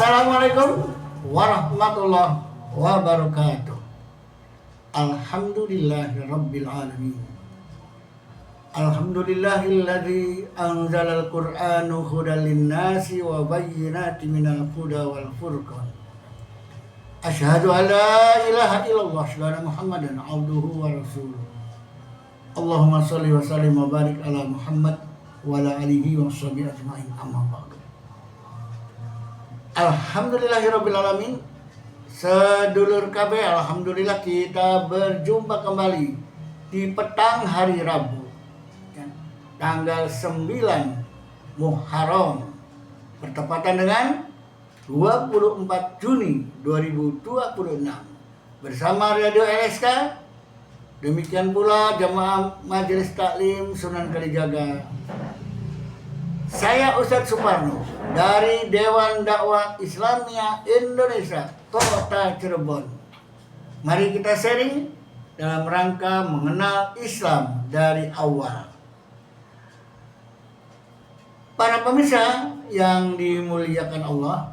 Assalamualaikum warahmatullahi wabarakatuh. Alhamdulillahirabbil alamin. Alhamdulillahilladzi anzalal Qur'ana hudal linnasi wa bayyinatin minal huda wal furqan. Asyhadu an la ilaha illallah wa Muhammadan abduhu wa rasuluh. Allahumma shalli wa sallim wa barik ala Muhammad wa ala alihi wa sahbihi ajmain, amma ba'du. Alhamdulillahirabbil alamin. Sedulur KB, alhamdulillah kita berjumpa kembali di petang hari Rabu, tanggal 9 Muharram, bertepatan dengan 24 Juni 2026, bersama Radio LSK. Demikian pula jamaah Majelis Taklim Sunan Kalijaga. Saya Ustadz Suparno dari Dewan Dakwah Islamiyah Indonesia Kota Cirebon. Mari kita sharing dalam rangka mengenal Islam dari awal. Para pemirsa yang dimuliakan Allah,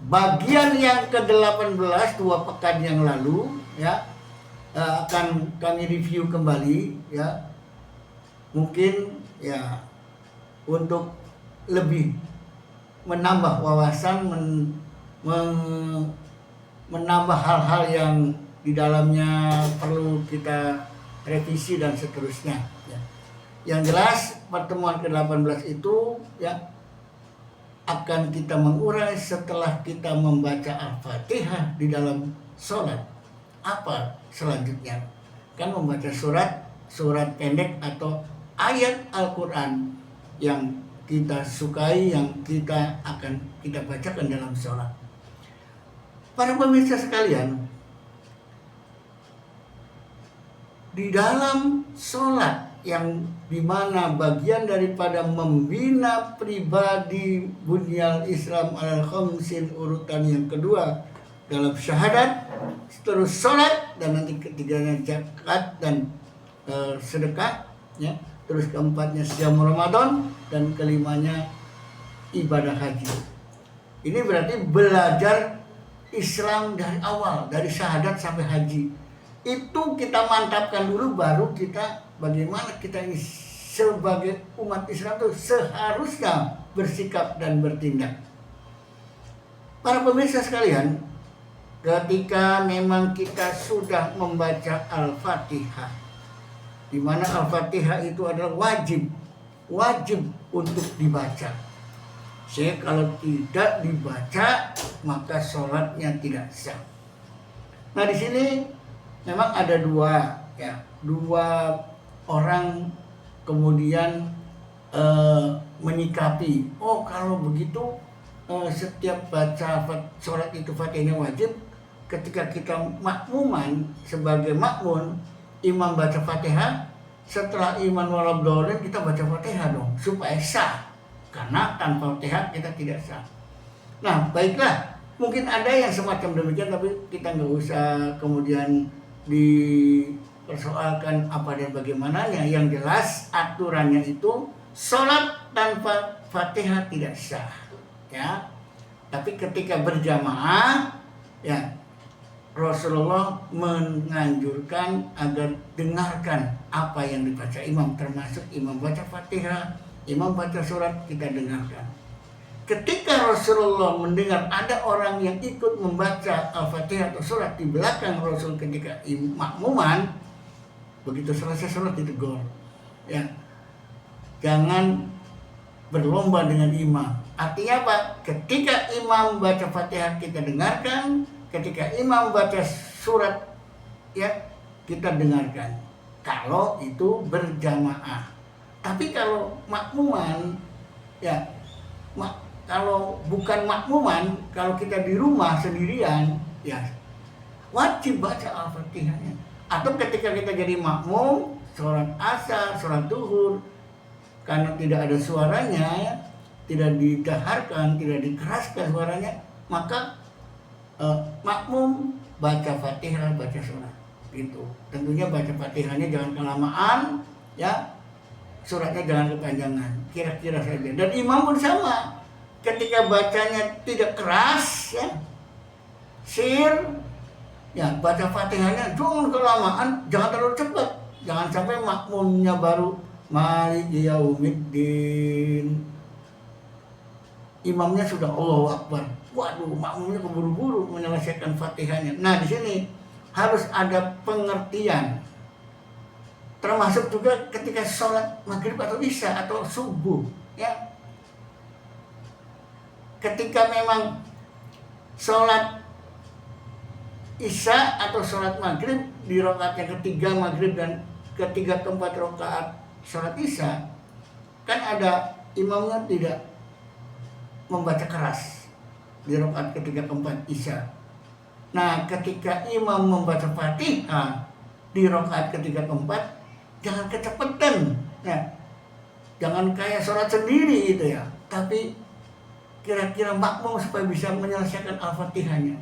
bagian yang ke-18 2 pekan yang lalu akan kami review kembali mungkin untuk lebih menambah wawasan, menambah hal-hal yang di dalamnya perlu kita revisi dan seterusnya. Yang jelas pertemuan ke-18 itu akan kita mengurai setelah kita membaca Al-Fatihah di dalam sholat. Apa selanjutnya? Kan membaca surat pendek atau ayat Al-Quran yang kita sukai, yang kita bacakan dalam sholat. Para pemirsa sekalian, di dalam sholat yang dimana bagian daripada membina pribadi bunyal Islam al-khamsin, urutan yang kedua dalam syahadat, terus sholat, dan nanti ketiganya zakat dan sedekah, terus keempatnya siam Ramadan, dan kelimanya ibadah haji. Ini berarti belajar Islam dari awal, dari syahadat sampai haji. Itu kita mantapkan dulu, baru kita bagaimana kita ini sebagai umat Islam itu seharusnya bersikap dan bertindak. Para pemirsa sekalian, ketika memang kita sudah membaca Al-Fatihah, di mana Al-Fatihah itu adalah wajib untuk dibaca. Jadi kalau tidak dibaca, maka sholatnya tidak sah. Nah, di sini memang ada dua orang kemudian menyikapi, kalau begitu setiap baca sholat itu Fatihahnya wajib. Ketika kita makmuman, sebagai makmun, imam baca Fatihah, setelah iman waladhdallin kita baca Fatihah dong, supaya sah. Karena tanpa Fatihah kita tidak sah. Nah, baiklah, mungkin ada yang semacam demikian, tapi kita nggak usah kemudian dipersoalkan apa dan bagaimananya. Yang jelas aturannya itu sholat tanpa Fatihah tidak sah, Tapi ketika berjamaah, Rasulullah menganjurkan agar dengarkan apa yang dibaca imam, termasuk imam baca Fatihah, imam baca surat, kita dengarkan. Ketika Rasulullah mendengar ada orang yang ikut membaca Al-Fatihah atau surat di belakang Rasul ketika makmuman, begitu selesai surat ditegur, jangan berlomba dengan imam. Artinya apa? Ketika imam baca Fatihah kita dengarkan, ketika imam baca surat kita dengarkan, kalau itu berjamaah. Tapi kalau makmuman, kalau bukan makmuman, kalau kita di rumah sendirian, wajib baca Al-Fatihahnya. Atau ketika kita jadi makmum, sholat asar, sholat duhur, karena tidak ada suaranya, tidak didaharkan, tidak dikeraskan suaranya, maka makmum baca Fatihah, baca surat. Gitu. Tentunya baca Fatihahnya jangan kelamaan, suratnya jangan kepanjangan, kira-kira saja. Dan imam pun sama. ketika bacanya tidak keras, ya, sir, ya baca Fatihahnya jangan kelamaan, jangan terlalu cepat, jangan sampai makmumnya baru Maliki Yaumiddin, imamnya sudah Allahu Akbar. Waduh, makmumnya keburu-buru menyelesaikan Fatihahnya. Nah, di sini harus ada pengertian. Termasuk juga ketika sholat maghrib atau isya atau subuh, ya. Ketika memang sholat isya atau sholat maghrib di rakaat yang ketiga maghrib dan ketiga keempat rakaat sholat isya, kan ada imamnya tidak membaca keras di rakaat ketiga keempat isya. Nah, ketika imam membaca Fatihah di rakaat ketiga keempat, jangan kecepatan, ya. Jangan kayak sholat sendiri gitu ya. Tapi kira-kira makmum supaya bisa menyelesaikan Al-Fatihahnya.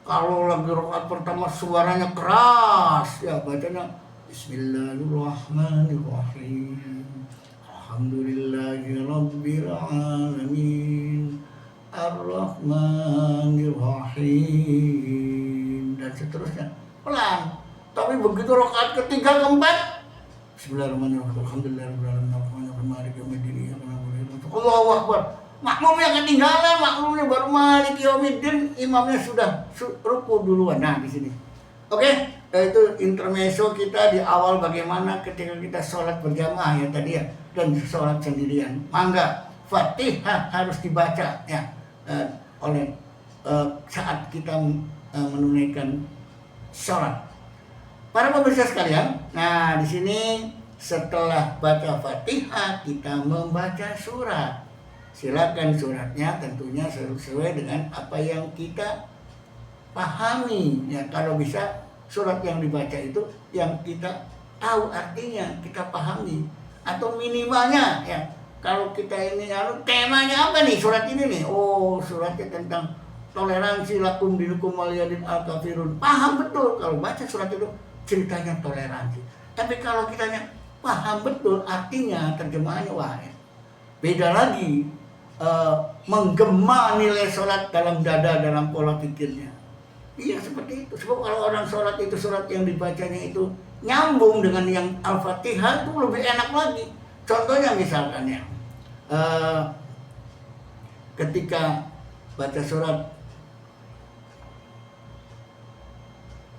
Kalau lagi rakaat pertama suaranya keras, ya bacanya Bismillahirrahmanirrahim. Alhamdulillahirabbil alamin. Ar-Rahmanir-Rahim dan seterusnya. Pelan. Tapi begitu rakaat ketiga keempat, Bismillahirrahmanirrahim. Alhamdulillahirabbil alamin. Maliki yaumiddin. Allahu Akbar. Makmumnya ketinggalan, makmumnya baru Maliki yaumiddin, imamnya sudah ruku duluan. Nah, di sini. Oke, itu intermezzo kita di awal bagaimana ketika kita sholat berjamaah ya tadi ya, dan sholat sendirian. Mangga Fatihah harus dibaca ya oleh saat kita menunaikan sholat. Para pemirsa sekalian, nah di sini setelah baca Fatihah kita membaca surat. Silakan suratnya tentunya sesuai dengan apa yang kita pahami ya. Kalau bisa surat yang dibaca itu yang kita tahu artinya, kita pahami, atau minimalnya ya. Kalau kita ini temanya apa nih surat ini nih? Oh, suratnya tentang toleransi, lakum dinukum waliyadin al-kafirun. Paham betul kalau baca surat itu ceritanya toleransi. Tapi kalau kitanya paham betul artinya, terjemahannya wah ya, beda lagi. Menggema nilai sholat dalam dada, dalam pola pikirnya. Iya seperti itu. Sebab kalau orang sholat itu surat yang dibacanya itu nyambung dengan yang Al-Fatihah, itu lebih enak lagi. Contohnya misalkan ya, ketika baca surat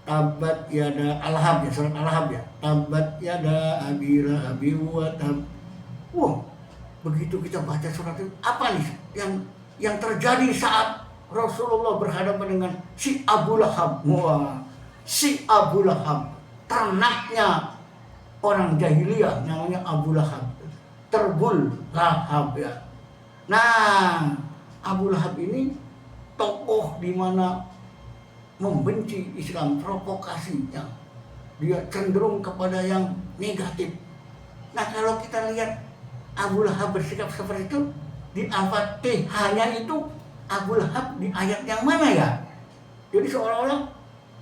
Tabat yada Al-Hab ya, surat Al-Hab ya. Tabat yada Abi Lahabi wa tab. Wah, begitu kita baca surat itu, apa nih yang terjadi saat Rasulullah berhadapan dengan si Abu Lahab. Wah, si Abu Lahab, ternaknya orang jahiliyah namanya Abu Lahab. Terbul Lahab ya. Nah, Abu Lahab ini tokoh di mana membenci Islam, provokasinya. Dia cenderung kepada yang negatif. Nah, kalau kita lihat Abu Lahab bersikap seperti itu di Al-Fatihahnya itu, Abu Lahab di ayat yang mana ya? Jadi seolah-olah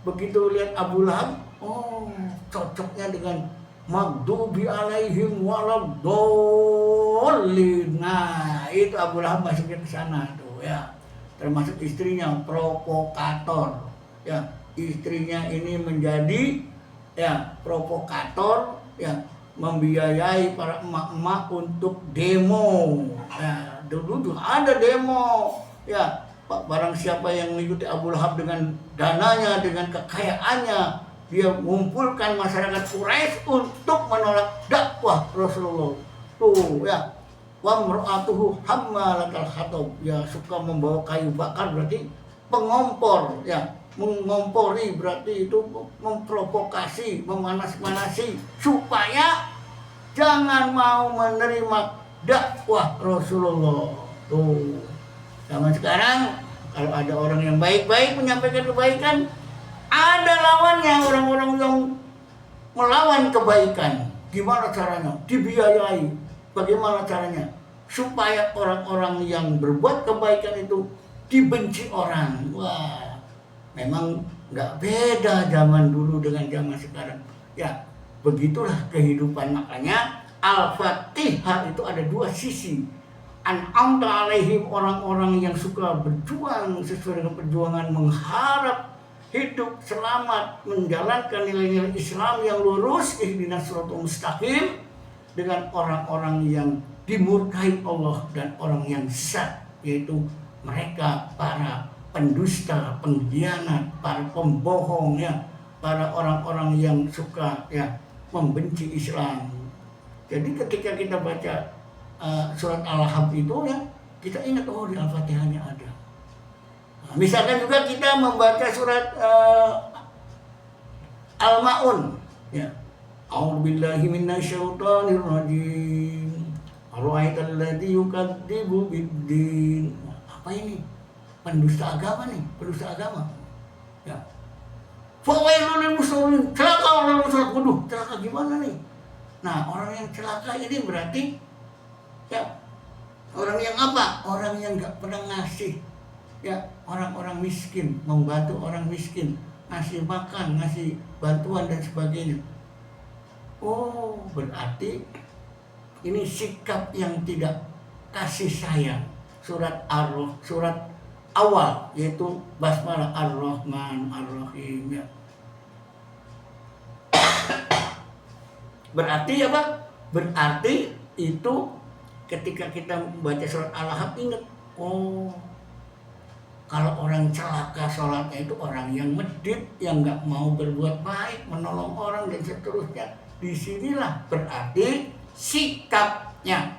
begitu lihat Abu Lahab, oh cocoknya dengan maghdubi alaihim waladdallin. Nah, itu Abu Lahab masuknya ke sana tuh ya. Termasuk istrinya provokator. Ya, istrinya ini menjadi ya provokator ya, membiayai para emak-emak untuk demo. Ya, dulu ada demo. Ya, barang siapa yang mengikuti Abu Lahab dengan dananya, dengan kekayaannya, dia mengumpulkan masyarakat Quraisy untuk menolak dakwah Rasulullah. Tuh ya, wa mar'atuhu hammalatal hatab, ya suka membawa kayu bakar, berarti pengompor ya, mengompori berarti itu memprovokasi, memanas-manasi supaya jangan mau menerima dakwah Rasulullah. Tuh, zaman sekarang kalau ada orang yang baik-baik menyampaikan kebaikan, ada lawannya, orang-orang yang melawan kebaikan. Gimana caranya? Dibiayai. Bagaimana caranya? Supaya orang-orang yang berbuat kebaikan itu dibenci orang. Wah, memang nggak beda zaman dulu dengan zaman sekarang. Ya, begitulah kehidupan. Makanya Al-Fatihah itu ada dua sisi. an'amta alaihim, orang-orang yang suka berjuang sesuai dengan perjuangan mengharap hidup selamat, menjalankan nilai-nilai Islam yang lurus, ihdinas siratal mustaqim, dengan orang-orang yang dimurkai Allah dan orang yang sesat, yaitu mereka para pendusta, pengkhianat, para pembohong, ya, para orang-orang yang suka membenci Islam. Jadi ketika kita baca surat Al-Ahzab itu, ya, kita ingat, oh, di Al-Fatihahnya ada. Nah, misalkan juga kita membaca surat Al-Maun, ya, a'udzubillahi minasyaitonir rajim, ara'aital ladzi yukadzibu biddin. Apa ini? Pendusta agama nih, pendusta agama. Ya. Fawailul lil musallin, celaka orang yang salat. Waduh, celaka gimana nih? Nah, orang yang celaka ini berarti, ya, orang yang apa? Orang yang nggak pernah ngasih, ya, orang-orang miskin, membantu orang miskin, ngasih makan, ngasih bantuan dan sebagainya. Oh, berarti ini sikap yang tidak kasih sayang. Surat awal, yaitu basmalah Ar-Rahman Ar-Rahim, ya. Berarti apa? Berarti itu ketika kita membaca surat Al-Ahzab, ingat, oh, kalau orang celaka sholatnya itu orang yang medit, yang nggak mau berbuat baik, menolong orang dan seterusnya. Disinilah berarti sikapnya.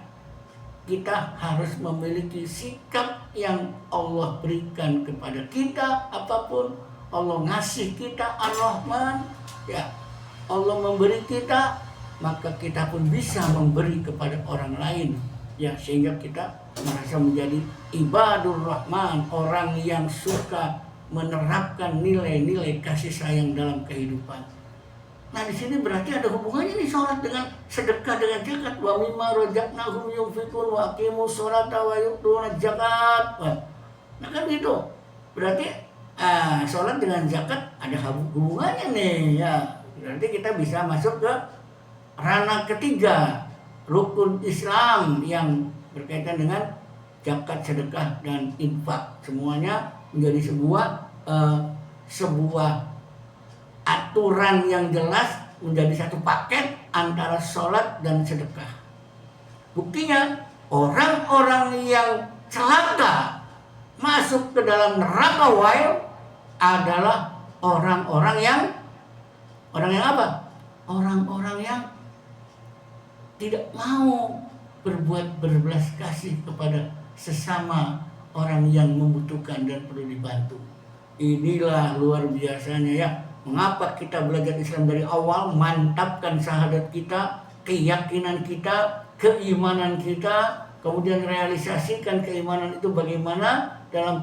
Kita harus memiliki sikap yang Allah berikan kepada kita, apapun Allah ngasih kita Ar-Rahman, ya, Allah memberi kita, maka kita pun bisa memberi kepada orang lain, ya, sehingga kita merasa menjadi ibadur Rahman, orang yang suka menerapkan nilai-nilai kasih sayang dalam kehidupan. Nah, di sini berarti ada hubungannya nih sholat dengan sedekah, dengan zakat. Wa mimma razaqnahum yunfiqun wa aqimus sholata wa yu'tuna zakat. Nah, kan gitu. Berarti sholat dengan zakat ada hubungannya nih, ya. Berarti kita bisa masuk ke ranah ketiga, rukun Islam yang berkaitan dengan zakat, sedekah, dan infak. Semuanya menjadi sebuah aturan yang jelas, menjadi satu paket antara sholat dan sedekah. Buktinya, orang-orang yang celaka masuk ke dalam neraka wail adalah orang-orang yang apa? Orang-orang yang tidak mau berbuat berbelas kasih kepada sesama orang yang membutuhkan dan perlu dibantu. Inilah luar biasanya, ya. Mengapa kita belajar Islam dari awal, mantapkan syahadat kita, keyakinan kita, keimanan kita, kemudian realisasikan keimanan itu bagaimana dalam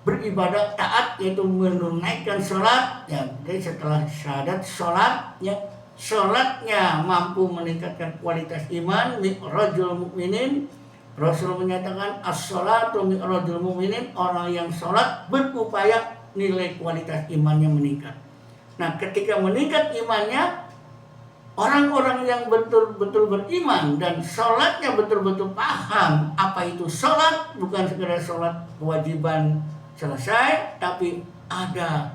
beribadah taat, yaitu menunaikan sholat, ya. Jadi setelah syahadat, sholatnya, sholatnya mampu meningkatkan kualitas iman, mi'rajul mu'minin. Rasul menyatakan as-sholatu mi'rajul mu'minin, orang yang sholat berupaya nilai kualitas imannya meningkat. Nah, ketika meningkat imannya, orang-orang yang betul-betul beriman dan sholatnya betul-betul paham apa itu sholat, bukan sekedar sholat kewajiban selesai, tapi ada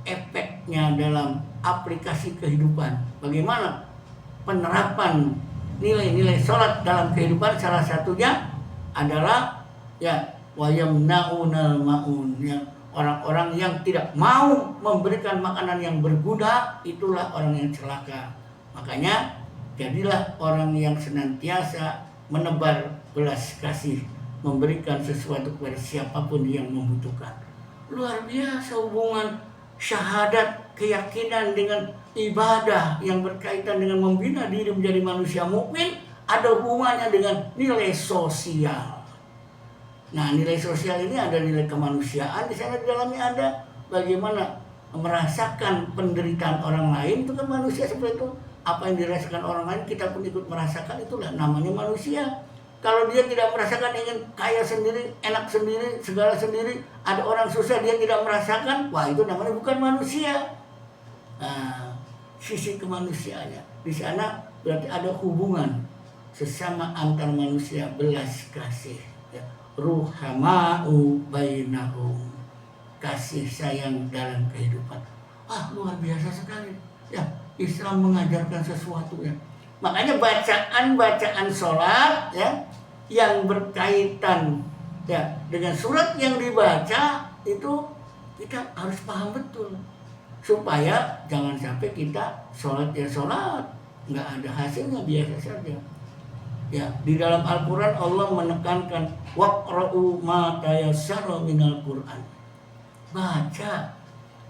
efeknya dalam aplikasi kehidupan. Bagaimana penerapan nilai-nilai sholat dalam kehidupan? Salah satunya adalah, ya, wayamnaunal maun, ya. Orang-orang yang tidak mau memberikan makanan yang berguna, itulah orang yang celaka. Makanya jadilah orang yang senantiasa menebar belas kasih, memberikan sesuatu kepada siapapun yang membutuhkan. Luar biasa hubungan syahadat, keyakinan dengan ibadah yang berkaitan dengan membina diri menjadi manusia mukmin, ada hubungannya dengan nilai sosial. Nah, nilai sosial ini ada nilai kemanusiaan, di sana di dalamnya ada bagaimana merasakan penderitaan orang lain, itu kan manusia seperti itu. Apa yang dirasakan orang lain kita pun ikut merasakan, itulah namanya manusia. Kalau dia tidak merasakan, ingin kaya sendiri, enak sendiri, segala sendiri, ada orang susah dia tidak merasakan, wah, itu namanya bukan manusia. Nah, sisi kemanusiaannya di sana berarti ada hubungan sesama antar manusia, belas kasih. Ya. Ruhama'u bainahum, kasih sayang dalam kehidupan. Luar biasa sekali. Ya, Islam mengajarkan sesuatu ya. Makanya bacaan-bacaan sholat ya yang berkaitan ya dengan surat yang dibaca itu kita harus paham betul supaya jangan sampai kita sholat ya sholat nggak ada hasilnya biasa saja. Ya, di dalam Al-Quran Allah menekankan waqra'u ma tayassara minal Quran. Baca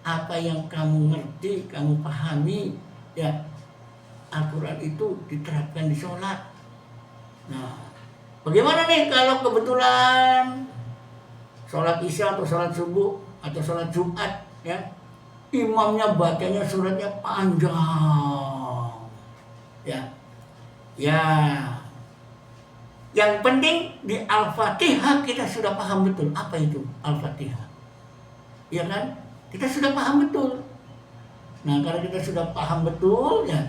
apa yang kamu ngerti, kamu pahami. Ya, Al-Quran itu diterapkan di sholat. Nah, bagaimana nih kalau kebetulan sholat Isya atau sholat subuh atau sholat Jumat ya, imamnya bacanya suratnya panjang. Ya, yang penting di Al-Fatihah kita sudah paham betul apa itu Al-Fatihah. Ya kan? Kita sudah paham betul. Nah, kalau kita sudah paham betul ya,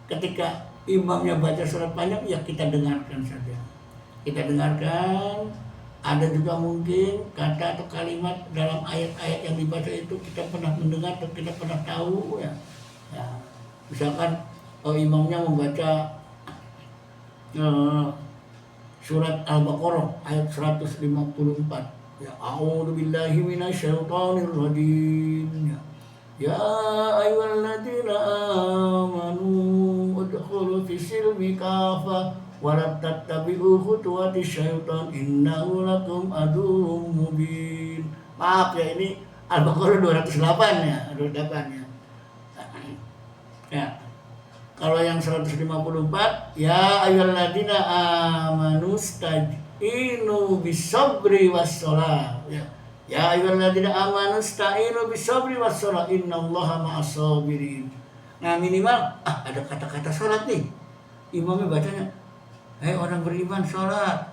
ketika imamnya baca surat panjang ya kita dengarkan saja. Kita dengarkan. Ada juga mungkin kata atau kalimat dalam ayat-ayat yang dibaca itu kita pernah mendengar atau kita pernah tahu ya. Misalkan imamnya membaca surat Al-Baqarah ayat 154 ya, a'udzubillahi minasyaitonir rajim ya ayyuhalladzina amanu udkhulu fis-silmi kafah wa la tattabi'u khutuwatis syaitan innahu lakum aduwwum mubin. Maaf ya, ini Al-Baqarah 208 ya, 208 ya. Ya. Kalau yang 154 ya ayyuhalladzina amanu sta'inu bisabri wasshalah ya. Ya ayyuhalladzina amanu sta'inu bisabri wasshalah innallaha ma'as-sabirin. Nah, minimal ada kata-kata salat nih. Imamnya bacanya orang beriman salat.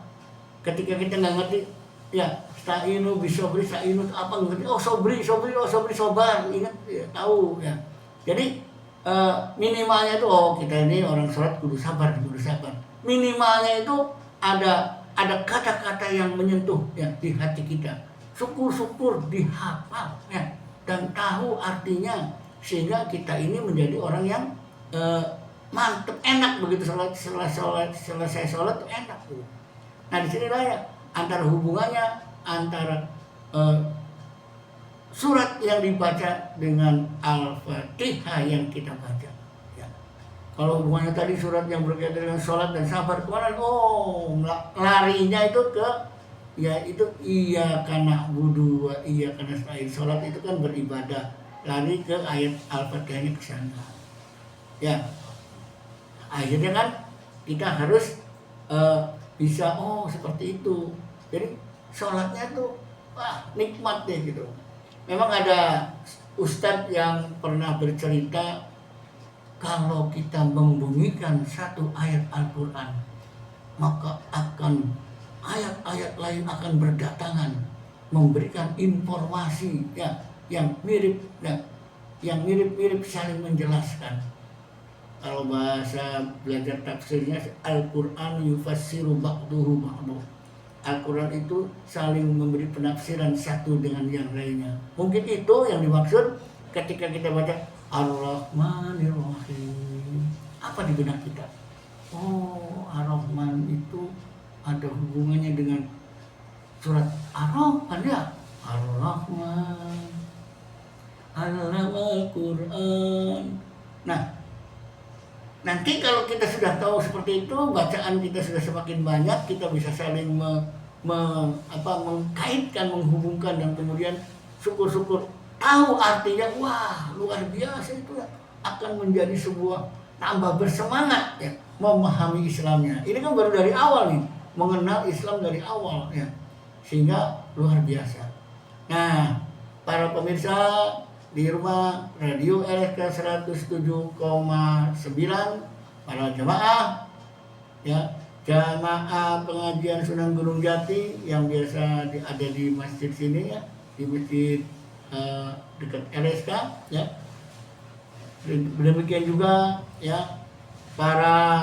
Ketika kita enggak ngerti ya sta'inu bisabri, sta'inu apa ngerti? Sabri, sabar. Ingat ya, tahu ya. Jadi minimalnya itu kita ini orang sholat kudu sabar. Minimalnya itu ada kata-kata yang menyentuh ya di hati kita. Syukur dihafal ya dan tahu artinya sehingga kita ini menjadi orang yang mantep, enak begitu selesai sholat tuh enak tuh. Nah, di sinilah ya antara hubungannya antara surat yang dibaca dengan Al-Fatihah yang kita baca. Ya. Kalau hubungannya tadi surat yang berkaitan dengan sholat dan sabar kemana? Larinya itu ke itu iyyaka na'budu wa iyyaka nasta'in. Sholat itu kan beribadah, lari ke ayat Al-Fatihahnya ke sana. Ya. Akhirnya kan kita harus bisa seperti itu. Jadi sholatnya tuh nikmat deh gitu. Memang ada ustadz yang pernah bercerita kalau kita membunyikan satu ayat Al-Quran maka akan ayat-ayat lain akan berdatangan memberikan informasi ya yang mirip saling menjelaskan. Kalau bahasa belajar tafsirnya Al-Quran yufassiru ba'duhu ba'du. Al-Quran itu saling memberi penafsiran satu dengan yang lainnya. Mungkin itu yang dimaksud ketika kita baca Ar-Rahmanir Rahim. Apa di benak kita? Ar-Rahman itu ada hubungannya dengan surat Ar-Rahman ya. Ar-Rahman Allamal Quran. Nah, nanti kalau kita sudah tahu seperti itu, bacaan kita sudah semakin banyak, kita bisa saling mengkaitkan, menghubungkan, dan kemudian syukur-syukur tahu artinya. Wah, luar biasa itu ya. Akan menjadi sebuah tambah bersemangat ya memahami Islamnya. Ini kan baru dari awal nih, mengenal Islam dari awal ya, sehingga luar biasa. Nah, para pemirsa di rumah Radio LSK 107,9, para jamaah ya, jamaah pengajian Sunan Gunung Jati yang biasa ada di masjid sini ya, di masjid dekat LSK ya. Demikian juga ya para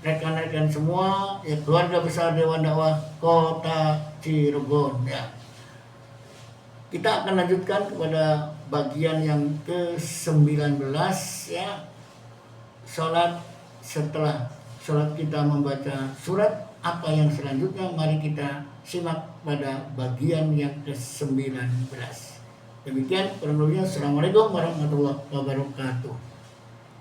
rekan-rekan rekan-rekan semua, ya keluarga besar Dewan Dakwah Kota Cirebon ya. Kita akan lanjutkan kepada bagian yang ke-19 ya. Salat setelah salat kita membaca surat, apa yang selanjutnya mari kita simak pada bagian yang ke-19. Demikian kurang lebihnya. Assalamualaikum warahmatullahi wabarakatuh.